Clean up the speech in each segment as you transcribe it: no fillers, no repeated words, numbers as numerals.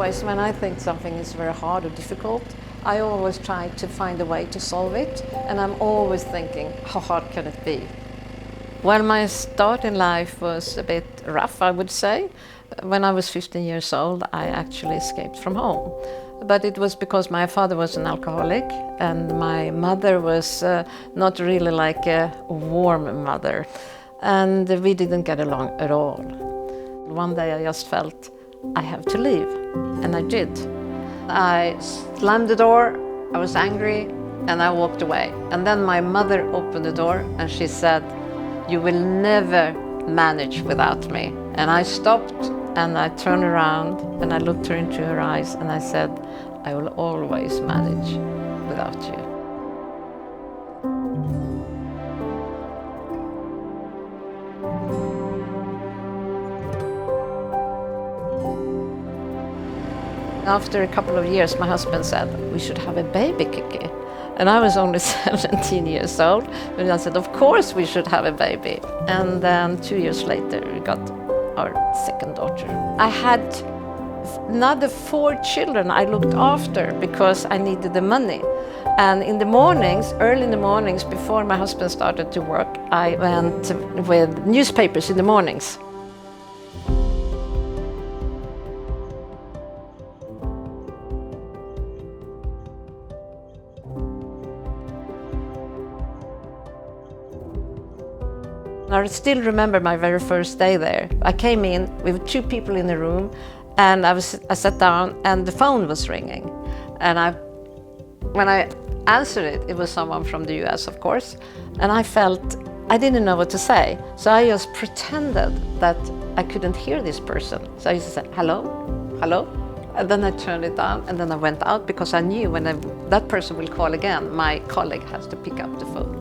always, when I think something is very hard or difficult, I always try to find a way to solve it, and I'm always thinking, how hard can it be? Well, my start in life was a bit rough, I would say. When I was 15 years old, I actually escaped from home. But it was because my father was an alcoholic, and my mother was not really like a warm mother. And we didn't get along at all. One day I just felt, I have to leave, and I did. I slammed the door, I was angry, and I walked away. And then my mother opened the door and she said, "You will never manage without me." And I stopped and I turned around and I looked her into her eyes and I said, "I will always manage without you." After a couple of years, my husband said, "We should have a baby, Kicki." And I was only 17 years old, and I said, "Of course we should have a baby." And then 2 years later, we got our second daughter. I had another 4 children I looked after because I needed the money. And in the mornings, early in the mornings, before my husband started to work, I went with newspapers in the mornings. I still remember my very first day there. I came in with 2 people in the room, and I sat down and the phone was ringing. And when I answered it, it was someone from the US, of course, and I didn't know what to say. So I just pretended that I couldn't hear this person. So I just said, "Hello, hello." And then I turned it down, and then I went out because I knew when that person will call again, my colleague has to pick up the phone.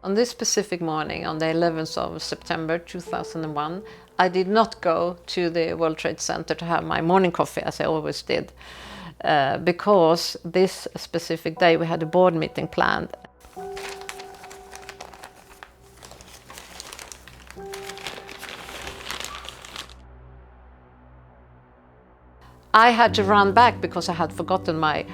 On this specific morning, on the 11th of September 2001, I did not go to the World Trade Center to have my morning coffee, as I always did, because this specific day we had a board meeting planned. I had to run back because I had forgotten my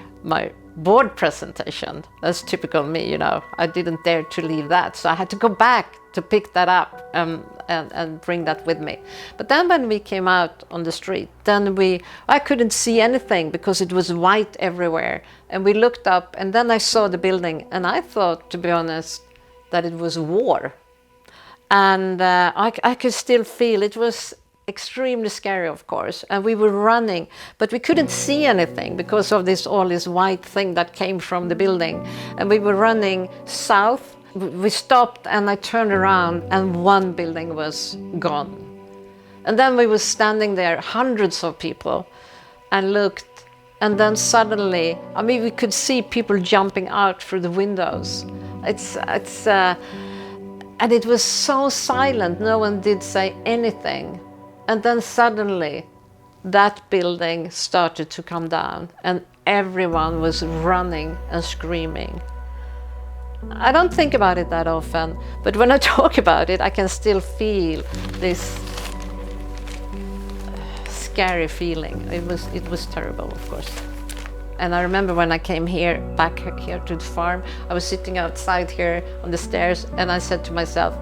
board presentation. That's typical me, you know. I didn't dare to leave that, so I had to go back to pick that up and bring that with me. But then when we came out on the street, I couldn't see anything because it was white everywhere. And we looked up, and then I saw the building, and I thought, to be honest, that it was war. And I could still feel it was extremely scary, of course, and we were running, but we couldn't see anything because of all this white thing that came from the building. And we were running south. We stopped, and I turned around, and one building was gone. And then we were standing there, hundreds of people, and looked, and then suddenly, I mean, we could see people jumping out through the windows. And it was so silent, no one did say anything. And then suddenly, that building started to come down, and everyone was running and screaming. I don't think about it that often, but when I talk about it, I can still feel this scary feeling. It was terrible, of course. And I remember when I came back here to the farm, I was sitting outside here on the stairs, and I said to myself,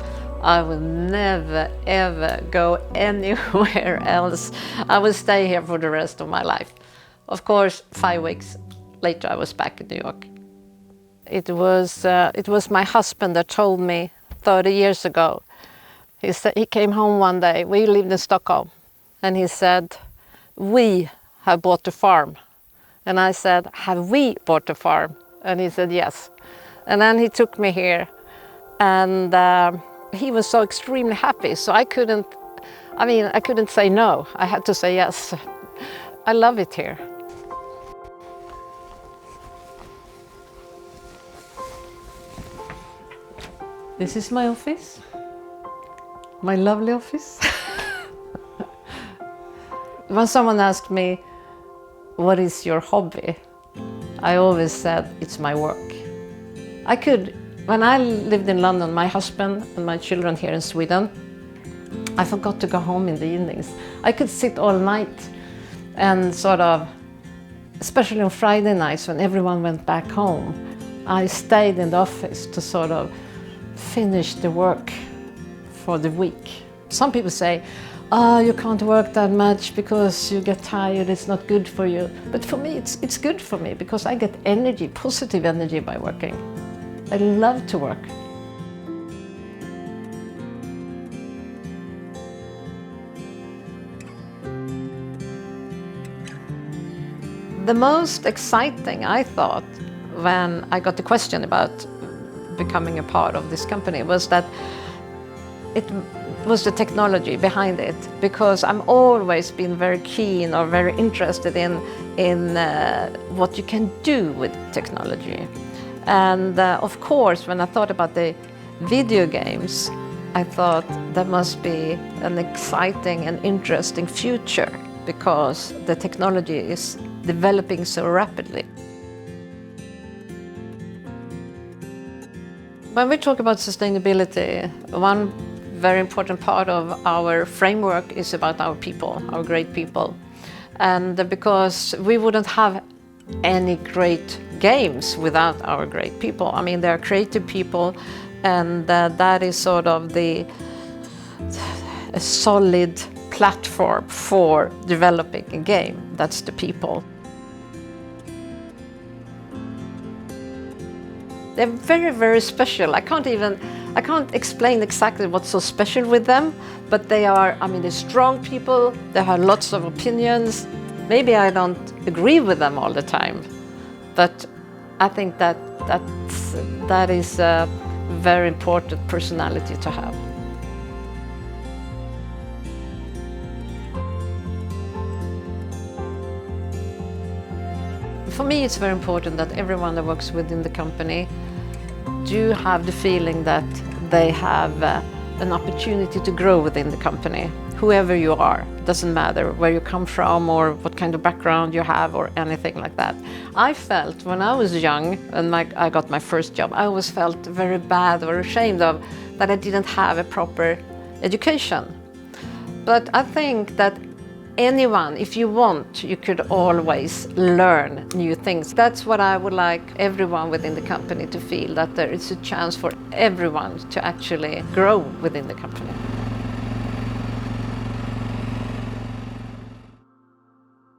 I will never, ever go anywhere else. I will stay here for the rest of my life. Of course, 5 weeks later, I was back in New York. It was my husband that told me 30 years ago. He came home one day. We lived in Stockholm. And he said, "We have bought a farm." And I said, "Have we bought a farm?" And he said, "Yes." And then he took me here. And he was so extremely happy. So I couldn't say no. I had to say yes. I love it here. This is my office. My lovely office. When someone asked me, "What is your hobby?" I always said, "It's my work." I could When I lived in London, my husband and my children here in Sweden, I forgot to go home in the evenings. I could sit all night and sort of, especially on Friday nights when everyone went back home, I stayed in the office to sort of finish the work for the week. Some people say, oh, you can't work that much because you get tired, it's not good for you. But for me, it's good for me because I get energy, positive energy by working. I love to work. The most exciting, I thought, when I got the question about becoming a part of this company was that it was the technology behind it, because I'm always been very keen or very interested in what you can do with technology. And of course, when I thought about the video games, I thought that must be an exciting and interesting future because the technology is developing so rapidly. When we talk about sustainability, one very important part of our framework is about our people, our great people. And because we wouldn't have any great games without our great people. I mean, they're creative people, and that is sort of a solid platform for developing a game. That's the people. They're very, very special. I can't explain exactly what's so special with them, but they are, I mean, they're strong people, they have lots of opinions. Maybe I don't agree with them all the time, but I think that is a very important personality to have. For me, it's very important that everyone that works within the company do have the feeling that they have an opportunity to grow within the company. Whoever you are, doesn't matter where you come from or what kind of background you have or anything like that. I felt when I was young and I got my first job, I always felt very bad or ashamed of that I didn't have a proper education. But I think that anyone, if you want, you could always learn new things. That's what I would like everyone within the company to feel, that there is a chance for everyone to actually grow within the company.